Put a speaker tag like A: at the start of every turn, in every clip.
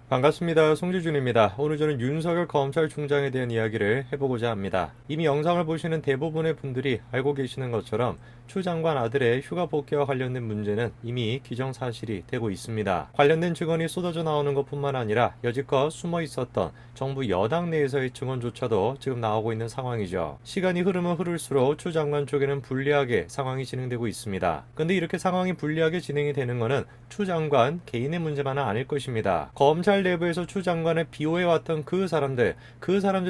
A: 반갑습니다. 송지준입니다. 오늘 저는 윤석열 검찰총장에 대한 이야기를 해보고자 합니다. 이미 영상을 보시는 대부분의 분들이 알고 계시는 것처럼 추 장관 아들의 휴가 복귀와 관련된 문제는 이미 기정사실이 되고 있습니다. 관련된 증언이 쏟아져 나오는 것뿐만 아니라 여지껏 숨어 있었던 정부 여당 내에서의 증언조차도 지금 나오고 있는 상황이죠. 시간이 흐르면 흐를수록 추 장관 쪽에는 불리하게 상황이 진행되고 있습니다. 근데 이렇게 상황이 불리하게 진행이 되는 것은 추 장관 개인의 문제만은 아닐 것입니다. 검찰 내부에서 추 장관을 비호해왔던 그 사람들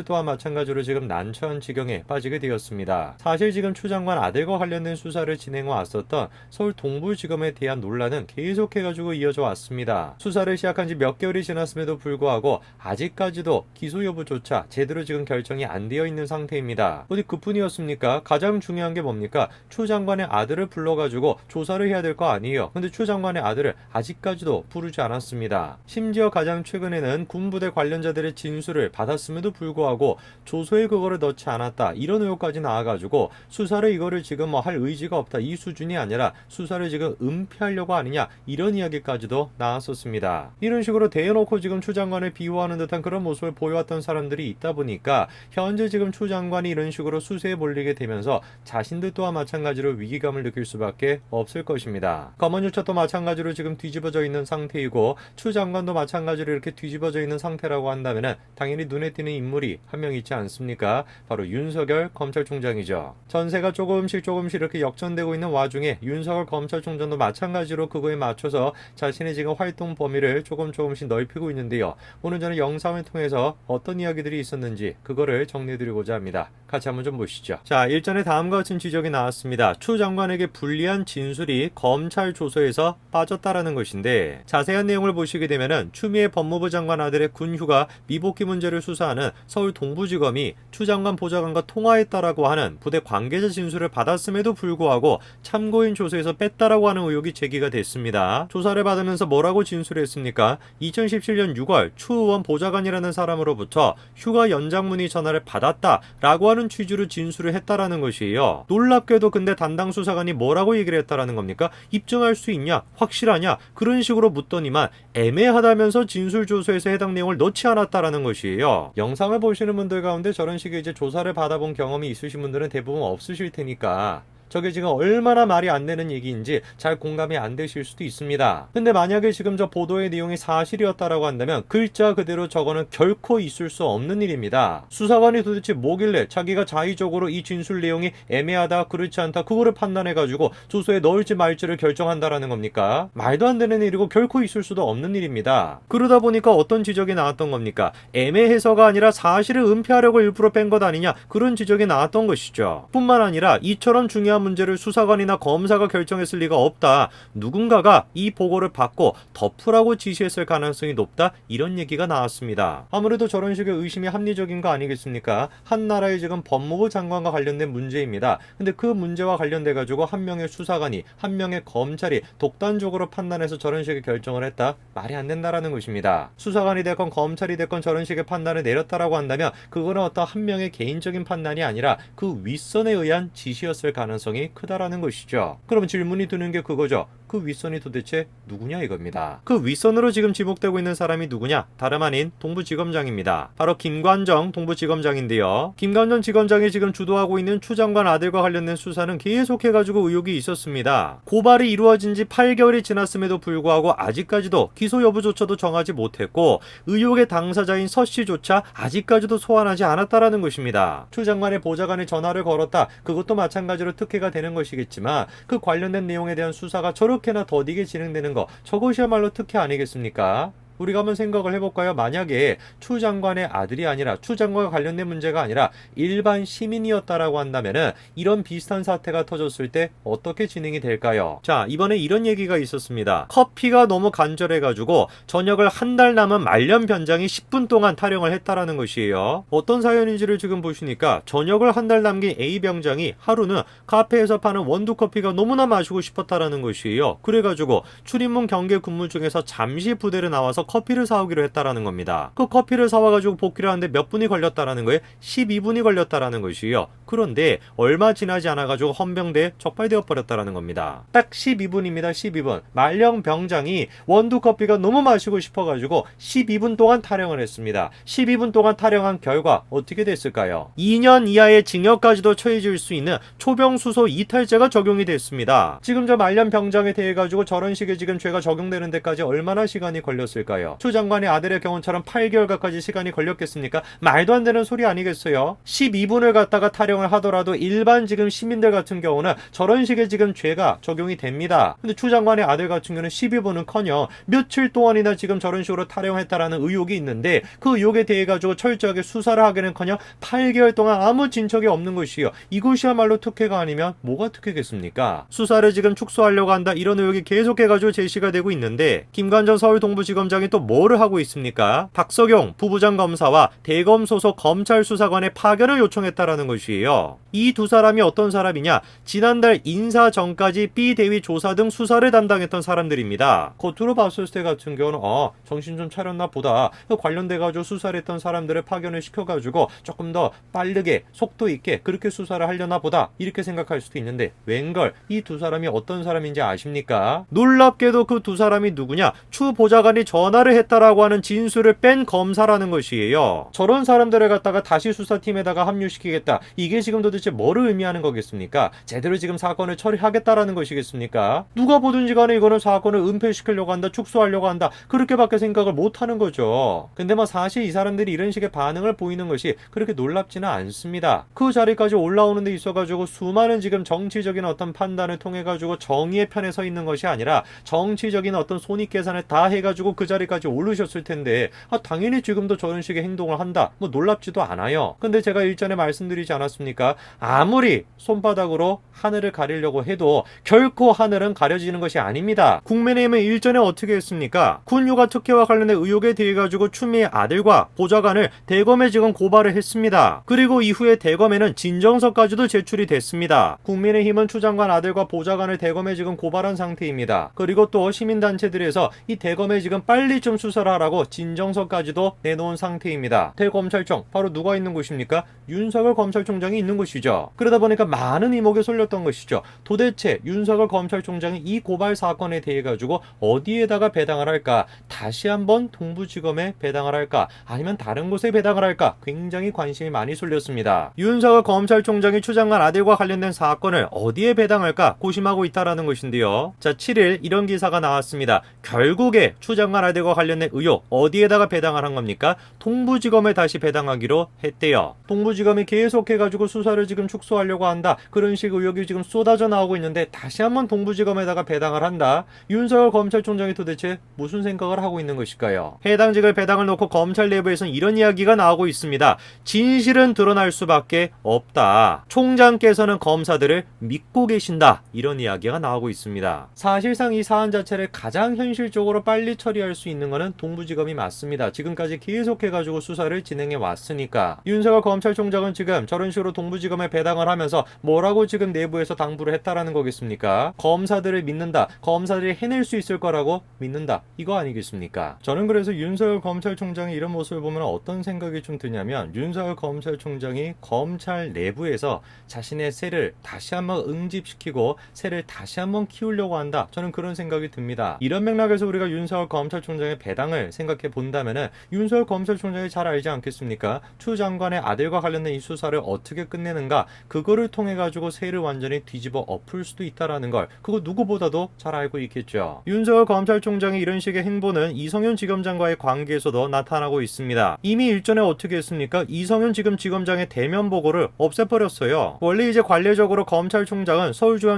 A: 또한 마찬가지로 지금 난처한 지경에 빠지게 되었습니다. 사실 지금 추 장관 아들과 관련된 수사를 진행해 왔었던 서울 동부지검에 대한 논란은 계속해가지고 이어져 왔습니다. 수사를 시작한 지 몇 개월이 지났음에도 불구하고 아직까지도 기소 여부조차 제대로 지금 결정이 안 되어 있는 상태입니다. 어디 그뿐이었습니까? 가장 중요한 게 뭡니까? 추 장관의 아들을 불러가지고 조사를 해야 될 거 아니에요. 근데 추 장관의 아들을 아직까지도 부르지 않았습니다. 심지어 가장 최근에는 군부대 관련자들의 진술을 받았음에도 불구하고 조서에 그거를 넣지 않았다, 이런 의혹까지 나와가지고 수사를 이거를 지금 뭐 할 의지가 없다, 이 수준이 아니라 수사를 지금 은폐하려고 하느냐, 이런 이야기까지도 나왔었습니다. 이런 식으로 대놓고 지금 추 장관을 비호하는 듯한 그런 모습을 보여왔던 사람들이 있다 보니까 현재 지금 추 장관이 이런 식으로 수세에 몰리게 되면서 자신들 또한 마찬가지로 위기감을 느낄 수밖에 없을 것입니다. 검언유착도 마찬가지로 지금 뒤집어져 있는 상태이고 추 장관도 마찬가지로 이렇게 뒤집어져 있는 상태라고 한다면 당연히 눈에 띄는 인물이 한 명 있지 않습니까? 바로 윤석열 검찰총장이죠. 전세가 조금씩 이렇게 역전되고 있는 와중에 윤석열 검찰총장도 마찬가지로 그거에 맞춰서 자신의 지금 활동 범위를 조금씩 넓히고 있는데요. 오늘 저는 영상을 통해서 어떤 이야기들이 있었는지 그거를 정리해드리고자 합니다. 같이 한번 좀 보시죠. 자, 일전에 다음과 같은 지적이 나왔습니다. 추 장관에게 불리한 진술이 검찰 조서에서 빠졌다라는 것인데, 자세한 내용을 보시게 되면은 추미애 법무부 장관 아들의 군휴가 미복귀 문제를 수사하는 서울 동부지검이 추 장관 보좌관과 통화했다라고 하는 부대 관계자 진술을 받았음에도 불구하고 참고인 조서에서 뺐다라고 하는 의혹이 제기가 됐습니다. 조사를 받으면서 뭐라고 진술했습니까? 2017년 6월 추 의원 보좌관이라는 사람으로부터 휴가 연장 문의 전화를 받았다라고 하는 취지로 진술을 했다라는 것이에요. 놀랍게도 근데 담당 수사관이 뭐라고 얘기를 했다라는 겁니까? 입증할 수 있냐? 확실하냐? 그런 식으로 묻더니만 애매하다면서 진술 조서에서 해당 내용을 넣지 않았다라는 것이에요. 영상을 보시는 분들 가운데 저런 식의 이제 조사를 받아본 경험이 있으신 분들은 대부분 없으실 테니까 저게 지금 얼마나 말이 안 되는 얘기인지 잘 공감이 안 되실 수도 있습니다. 근데 만약에 지금 저 보도의 내용이 사실이었다라고 한다면 글자 그대로 저거는 결코 있을 수 없는 일입니다. 수사관이 도대체 뭐길래 자기가 자의적으로 이 진술 내용이 애매하다, 그렇지 않다, 그거를 판단해가지고 조서에 넣을지 말지를 결정한다라는 겁니까? 말도 안 되는 일이고 결코 있을 수도 없는 일입니다. 그러다 보니까 어떤 지적이 나왔던 겁니까? 애매해서가 아니라 사실을 은폐하려고 일부러 뺀 것 아니냐, 그런 지적이 나왔던 것이죠. 뿐만 아니라 이처럼 중요한 문제를 수사관이나 검사가 결정했을 리가 없다, 누군가가 이 보고를 받고 덮으라고 지시했을 가능성이 높다, 이런 얘기가 나왔습니다. 아무래도 저런 식의 의심이 합리적인 거 아니겠습니까? 한 나라의 지금 법무부 장관과 관련된 문제입니다. 근데 그 문제와 관련돼 가지고 한 명의 수사관이, 한 명의 검찰이 독단적으로 판단해서 저런 식의 결정을 했다, 말이 안 된다라는 것입니다. 수사관이 됐건 검찰이 됐건 저런 식의 판단을 내렸다라고 한다면 그거는 어떤 한 명의 개인적인 판단이 아니라 그 윗선에 의한 지시였을 가능성이 크다라는 것이죠. 그럼 질문이 드는 게 그거죠. 그 윗선이 도대체 누구냐 이겁니다. 그 윗선으로 지금 지목되고 있는 사람이 누구냐? 다름 아닌 동부지검장입니다. 바로 김관정 동부지검장인데요. 김관정 지검장이 지금 주도하고 있는 추 장관 아들과 관련된 수사는 계속해가지고 의혹이 있었습니다. 고발이 이루어진 지 8개월이 지났음에도 불구하고 아직까지도 기소 여부조차도 정하지 못했고 의혹의 당사자인 서 씨조차 아직까지도 소환하지 않았다라는 것입니다. 추 장관의 보좌관에 전화를 걸었다, 그것도 마찬가지로 특혜가 되는 것이겠지만 그 관련된 내용에 대한 수사가 저렇게나 더디게 진행되는 거, 저것이야말로 특혜 아니겠습니까? 우리가 한번 생각을 해볼까요? 만약에 추 장관의 아들이 아니라, 추 장관과 관련된 문제가 아니라 일반 시민이었다라고 한다면은 이런 비슷한 사태가 터졌을 때 어떻게 진행이 될까요? 자, 이번에 이런 얘기가 있었습니다. 커피가 너무 간절해가지고 저녁을 한 달 남은 말년 변장이 10분 동안 타령을 했다라는 것이에요. 어떤 사연인지를 지금 보시니까 저녁을 한 달 남긴 A 병장이 하루는 카페에서 파는 원두커피가 너무나 마시고 싶었다라는 것이에요. 그래가지고 출입문 경계 근무 중에서 잠시 부대를 나와서 커피를 사오기로 했다라는 겁니다. 그 커피를 사와가지고 복귀를 하는데 몇 분이 걸렸다라는 거예요? 12분이 걸렸다라는 것이요. 그런데 얼마 지나지 않아가지고 헌병대에 적발되어 버렸다라는 겁니다. 딱 12분입니다. 12분. 말령 병장이 원두 커피가 너무 마시고 싶어가지고 12분 동안 타령을 했습니다. 12분 동안 타령한 결과 어떻게 됐을까요? 2년 이하의 징역까지도 처해질 수 있는 초병수소 이탈죄가 적용이 됐습니다. 지금 저 말년 병장에 대해 가지고 저런 식의 지금 죄가 적용되는 데까지 얼마나 시간이 걸렸을까요? 추 장관의 아들의 경우처럼 8개월 가까이 시간이 걸렸겠습니까? 말도 안 되는 소리 아니겠어요? 12분을 갖다가 타령을 하더라도 일반 지금 시민들 같은 경우는 저런 식의 지금 죄가 적용이 됩니다. 근데 추 장관의 아들 같은 경우는 12분은커녕 며칠 동안이나 지금 저런 식으로 타령했다라는 의혹이 있는데 그 의혹에 대해 가지고 철저하게 수사를 하기는커녕 8개월 동안 아무 진척이 없는 것이요. 이것이야말로 특혜가 아니면 뭐가 특혜겠습니까? 수사를 지금 축소하려고 한다 이런 의혹이 계속해가지고 제시가 되고 있는데 김관전 서울 동부지검장이 또 뭐를 하고 있습니까? 박석용 부부장 검사와 대검 소속 검찰 수사관의 파견을 요청했다라는 것이에요. 이 두 사람이 어떤 사람이냐? 지난달 인사 전까지 B 대위 조사 등 수사를 담당했던 사람들입니다. 겉으로 봤을 때 같은 경우는 정신 좀 차렸나 보다. 관련돼가지고 수사를 했던 사람들을 파견을 시켜가지고 조금 더 빠르게 속도 있게 그렇게 수사를 하려나 보다 이렇게 생각할 수도 있는데 웬걸 이 두 사람이 어떤 사람인지 아십니까? 놀랍게도 그 두 사람이 누구냐? 추 보좌관이 전화를 했다라고 하는 진술을 뺀 검사라는 것이에요. 저런 사람들을 갖다가 다시 수사팀에다가 합류시키겠다. 이게 지금 도대체 뭐를 의미하는 거겠습니까? 제대로 지금 사건을 처리하겠다라는 것이겠습니까? 누가 보든지 간에 이거는 사건을 은폐시키려고 한다, 축소하려고 한다 그렇게밖에 생각을 못하는 거죠. 근데 사실 이 사람들이 이런 식의 반응을 보이는 것이 그렇게 놀랍지는 않습니다. 그 자리까지 올라오는 데 있어가지고 수많은 지금 정치적인 어떤 판단을 통해가지고 정의의 편에 서 있는 것이 아니라 정치적인 어떤 손익계산을 다 해가지고 그 자리까지 오르셨을 텐데 당연히 지금도 저런 식의 행동을 한다. 놀랍지도 않아요. 근데 제가 일전에 말씀드리지 않았습니까? 아무리 손바닥으로 하늘을 가리려고 해도 결코 하늘은 가려지는 것이 아닙니다. 국민의힘은 일전에 어떻게 했습니까? 군휴가 특혜와 관련된 의혹에 대해 가지고 추미애 아들과 보좌관을 대검에 지금 고발을 했습니다. 그리고 이후에 대검에는 진정서까지도 제출이 됐습니다. 국민의힘은 추 장관 아들과 보좌관을 대검에 지금 고발한 상태입니다. 그리고 또 시민단체들에서 이 대검에 지금 빨리 좀 수사를 하라고 진정서까지도 내놓은 상태입니다. 대검찰청 바로 누가 있는 곳입니까? 윤석열 검찰총장이 있는 곳이죠. 그러다 보니까 많은 이목에 쏠렸던 것이죠. 도대체 윤석열 검찰총장이 이 고발 사건에 대해 가지고 어디에다가 배당을 할까? 다시 한번 동부지검에 배당을 할까? 아니면 다른 곳에 배당을 할까? 굉장히 관심이 많이 쏠렸습니다. 윤석열 검찰총장이 추 장관 아들과 관련된 사건을 어디에 배당할까 고심하고 있다라는 것인데요. 자, 7일 이런 기사가 나왔습니다. 결국에 추 장관 아들과 관련된 의혹 어디에다가 배당을 한 겁니까? 동부지검에 다시 배당하기로 했대요. 동부지검이 계속해가지고 수사를 지금 축소하려고 한다. 그런 식 의혹이 지금 쏟아져 나오고 있는데 다시 한번 동부지검에다가 배당을 한다. 윤석열 검찰총장이 도대체 무슨 생각을 하고 있는 것일까요? 해당직을 배당을 놓고 검찰 내부에서는 이런 이야기가 나오고 있습니다. 진실은 드러날 수밖에 없다. 총장께서는 검사들을 믿고 계신다. 이런 이야기가 나오고 있습니다. 사실상 이 사안 자체를 가장 현실적으로 빨리 처리할 수 있는 것은 동부지검이 맞습니다. 지금까지 계속해가지고 수사를 진행해 왔으니까. 윤석열 검찰총장은 지금 저런 식으로 동부지검에 배당을 하면서 뭐라고 지금 내부에서 당부를 했다라는 거겠습니까? 검사들을 믿는다. 검사들이 해낼 수 있을 거라고 믿는다. 이거 아니겠습니까? 저는 그래서 윤석열 검찰총장이 이런 모습을 보면 어떤 생각이 좀 드냐면 윤석열 검찰총장이 검찰 내부에서 자신의 세를 다시 한번 응집시키고 세를 다시 한번 키우려고 한다. 저는 그런 생각이 듭니다. 이런 맥락에서 우리가 윤석열 검찰총장의 배당을 생각해 본다면은 윤석열 검찰총장이 잘 알지 않겠습니까? 추 장관의 아들과 관련된 이 수사를 어떻게 끝내는가 그거를 통해 가지고 세를 완전히 뒤집어 엎을 수도 있다라는 걸 그거 누구보다도 잘 알고 있겠죠. 윤석열 검찰총장의 이런 식의 행보는 이성윤 지검장과의 관계에서도 나타나고 있습니다. 이미 일전에 어떻게 했습니까? 이성윤 지금 지검장의 대면 보고를 없애버렸어요. 원래 이제 관례적으로 검찰총장은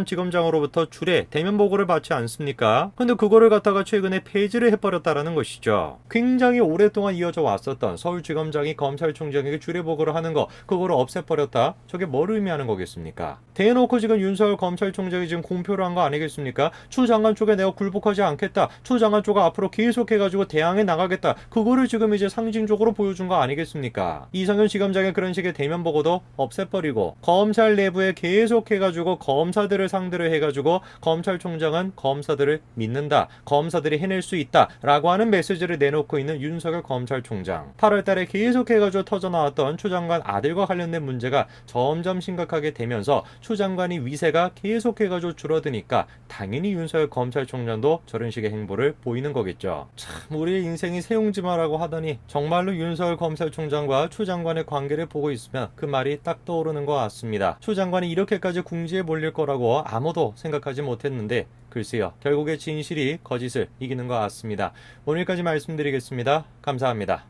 A: 서울중앙지검장으로부터 주례 대면 보고를 받지 않습니까? 근데 그거를 갖다가 최근에 폐지를 해버렸다라는 것이죠. 굉장히 오랫동안 이어져 왔었던 서울지검장이 검찰총장에게 주례 보고를 하는 거 그거를 없애버렸다. 저게 뭘 의미하는 거겠습니까? 대놓고 지금 윤석열 검찰총장이 지금 공표를 한 거 아니겠습니까? 추 장관 쪽에 내가 굴복하지 않겠다. 추 장관 쪽은 앞으로 계속해가지고 대항해 나가겠다. 그거를 지금 이제 상징적으로 보여준 거 아니겠습니까? 이성윤 지검장의 그런 식의 대면 보고도 없애버리고 검찰 내부에 계속해가지고 검사들을 상대로 해가지고 검찰총장은 검사들을 믿는다. 검사들이 해낼 수 있다. 라고 라고 하는 메시지를 내놓고 있는 윤석열 검찰총장. 8월달에 계속해가지고 터져나왔던 추 장관 아들과 관련된 문제가 점점 심각하게 되면서 추 장관이 위세가 계속해가지고 줄어드니까 당연히 윤석열 검찰총장도 저런 식의 행보를 보이는 거겠죠. 참 우리의 인생이 새용지마라고 하더니 정말로 윤석열 검찰총장과 추 장관의 관계를 보고 있으면 그 말이 딱 떠오르는 것 같습니다. 추 장관이 이렇게까지 궁지에 몰릴 거라고 아무도 생각하지 못했는데 글쎄요, 결국에 진실이 거짓을 이기는 것 같습니다. 오늘까지 말씀드리겠습니다. 감사합니다.